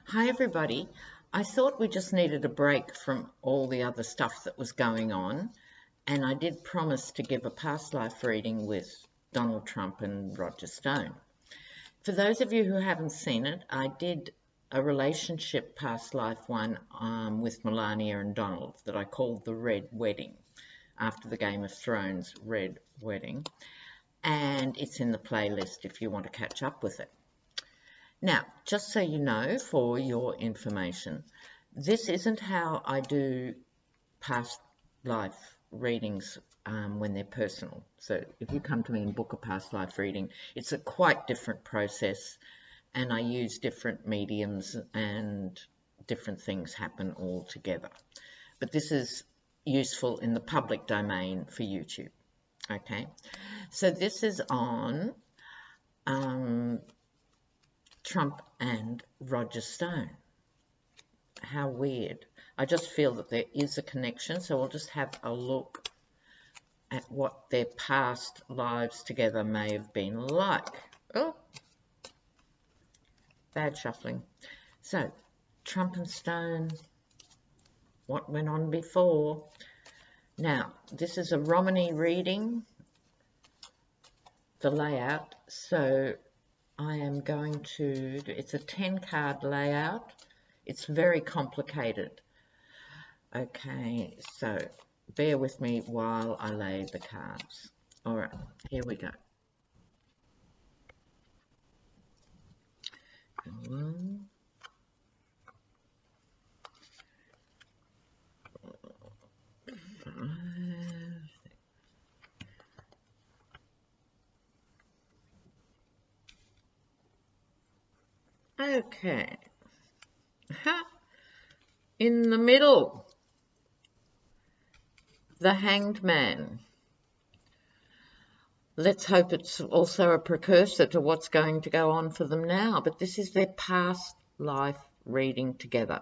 Hi everybody. I thought we just needed a break from all the other stuff that was going on, and I did promise to give a past life reading with Donald Trump and Roger Stone. For those of you who haven't seen it, I did a relationship past life one with Melania and Donald that I called the Red Wedding, after the Game of Thrones Red Wedding, and it's in the playlist if you want to catch up with it. Now, just so you know, for your information, this isn't how I do past life readings when they're personal. So if you come to me and book a past life reading, it's a quite different process, and I use different mediums and different things happen all together. But this is useful in the public domain for YouTube. Okay, so this is on Trump and Roger Stone. How weird. I just feel that there is a connection, so we'll just have a look at what their past lives together may have been like. Oh, bad shuffling. So, Trump and Stone, what went on before? Now, this is a Romany reading, the layout, so I am going to, it's a 10-card layout. It's very complicated. Okay, so bear with me while I lay the cards. All right, here we go. One, five. Okay. In the middle, the Hanged Man. Let's hope it's also a precursor to what's going to go on for them now, but this is their past life reading together.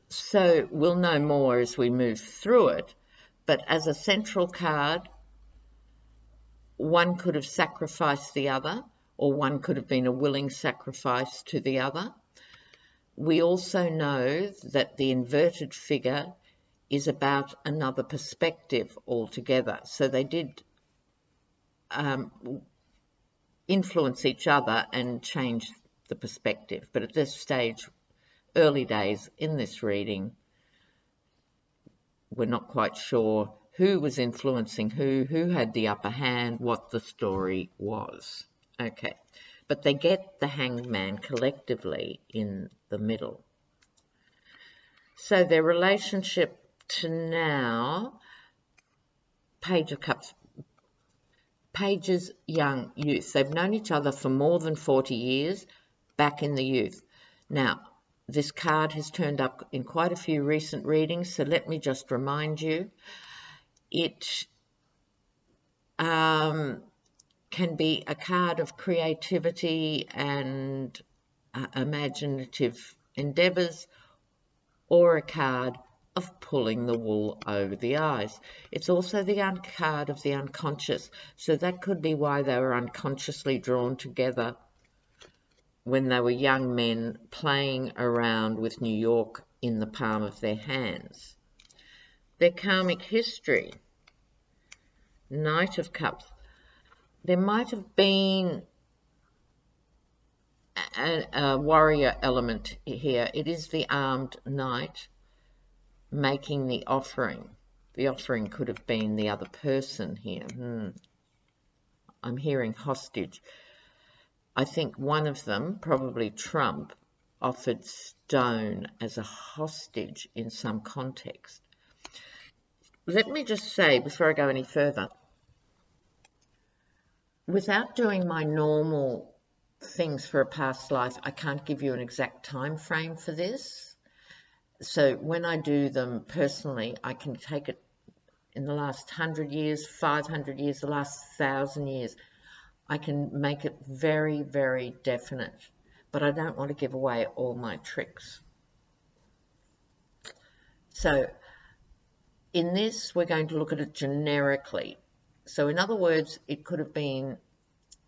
So we'll know more as we move through it, but as a central card, one could have sacrificed the other, or one could have been a willing sacrifice to the other. We also know that the inverted figure is about another perspective altogether. So they did influence each other and change the perspective. But at this stage, early days in this reading, we're not quite sure who was influencing who had the upper hand, what the story was. Okay, but they get the Hanged Man collectively in the middle. So their relationship to now, Page of Cups, Page's young youth. They've known each other for more than 40 years, back in the youth. Now, this card has turned up in quite a few recent readings, so let me just remind you. It can be a card of creativity and imaginative endeavours, or a card of pulling the wool over the eyes. It's also the card of the unconscious, so that could be why they were unconsciously drawn together when they were young men playing around with New York in the palm of their hands. Their karmic history, Knight of Cups. There might have been a warrior element here. It is the armed knight making the offering. The offering could have been the other person here. I'm hearing hostage. I think one of them, probably Trump, offered Stone as a hostage in some context. Let me just say, before I go any further, without doing my normal things for a past life, I can't give you an exact time frame for this. So when I do them personally, I can take it in the last 100 years, 500 years, the last 1,000 years. I can make it very, very definite, but I don't want to give away all my tricks. So in this, we're going to look at it generically. So in other words, it could have been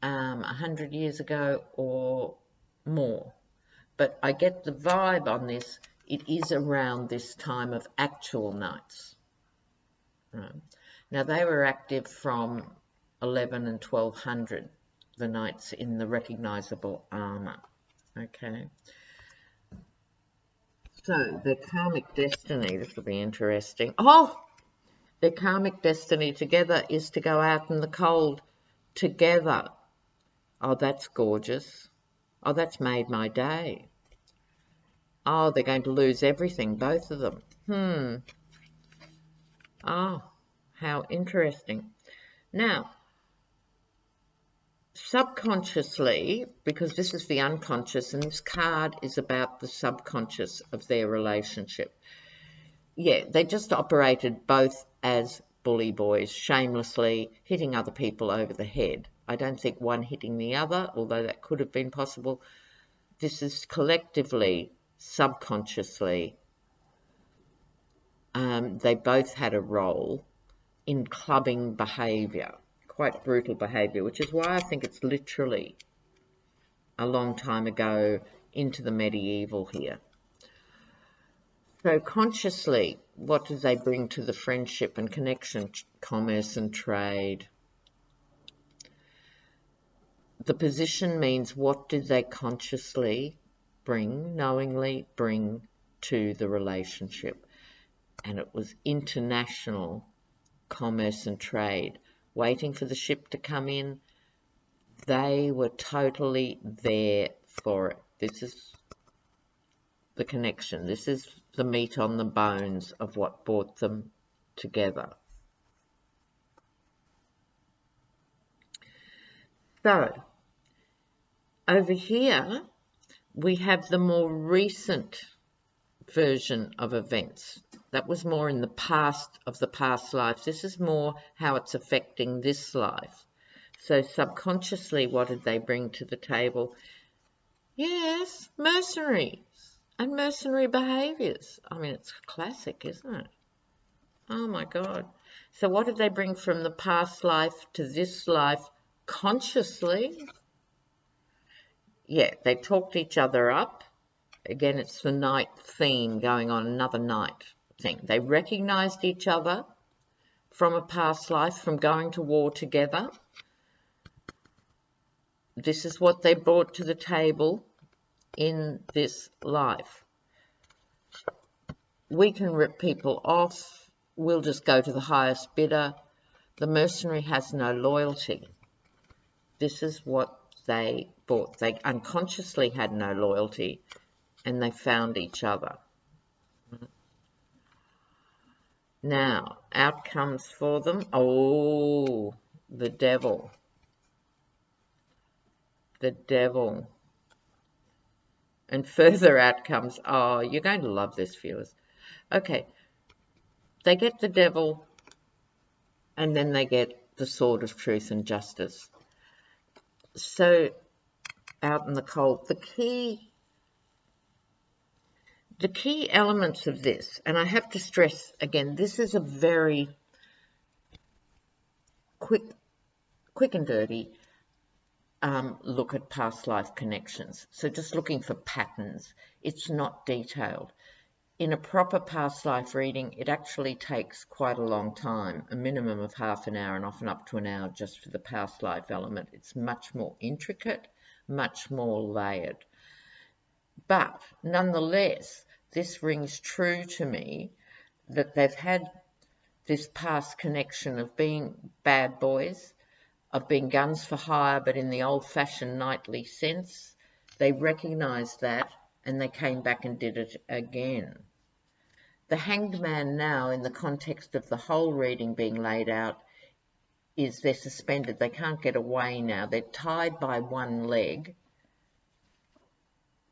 100 years ago or more. but I get the vibe on this. It is around this time of actual nights. Right. Now, they were active from 11 and 1200, the knights in the recognizable armor. Okay. So, their karmic destiny, this will be interesting. Oh! Their karmic destiny together is to go out in the cold together. Oh, that's gorgeous. Oh, that's made my day. Oh, they're going to lose everything, both of them. Oh, how interesting. Now, subconsciously, because this is the unconscious, and this card is about the subconscious of their relationship. Yeah, they just operated both as bully boys, shamelessly hitting other people over the head. I don't think one hitting the other, although that could have been possible. This is collectively, subconsciously, they both had a role in clubbing behaviour, quite brutal behaviour, which is why I think it's literally a long time ago into the medieval here. So consciously, what do they bring to the friendship and connection, commerce and trade? The position means what did they consciously bring, knowingly bring to the relationship? And it was international commerce and trade, waiting for the ship to come in. They were totally there for it. This is the connection. This is the meat on the bones of what brought them together. So, over here, we have the more recent version of events. That was more in the past of the past lives. This is more how it's affecting this life. So subconsciously, what did they bring to the table? Yes, mercenaries and mercenary behaviours. I mean, it's classic, isn't it? Oh my God. So what did they bring from the past life to this life consciously? Yeah, they talked each other up. Again, it's the night theme going on, another night thing. They recognised each other from a past life, from going to war together. This is what they brought to the table in this life. We can rip people off. We'll just go to the highest bidder. The mercenary has no loyalty. This is what they bought. They unconsciously had no loyalty, and they found each other. Now, outcomes for them. Oh, the devil. The devil. And further outcomes. Oh, you're going to love this, viewers. Okay. They get the devil, and then they get the sword of truth and justice. So, out in the cold, the key elements of this, and I have to stress again, this is a very quick and dirty look at past life connections. So just looking for patterns. It's not detailed. In a proper past life reading, it actually takes quite a long time, a minimum of half an hour and often up to an hour just for the past life element. It's much more intricate, much more layered. But nonetheless, this rings true to me that they've had this past connection of being bad boys, of being guns for hire, but in the old-fashioned knightly sense. They recognised that, and they came back and did it again. The Hanged Man now, in the context of the whole reading being laid out, is they're suspended. They can't get away now. They're tied by one leg,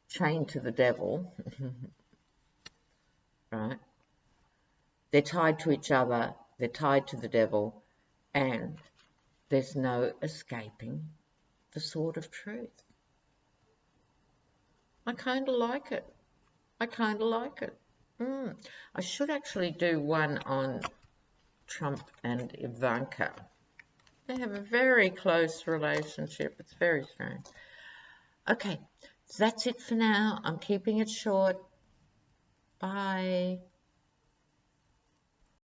chained to the devil, right? They're tied to each other, they're tied to the devil, and there's no escaping the sword of truth. I kind of like it. I kind of like it. I should actually do one on Trump and Ivanka. They have a very close relationship. It's very strange. Okay, So that's it for now. I'm keeping it short. Bye.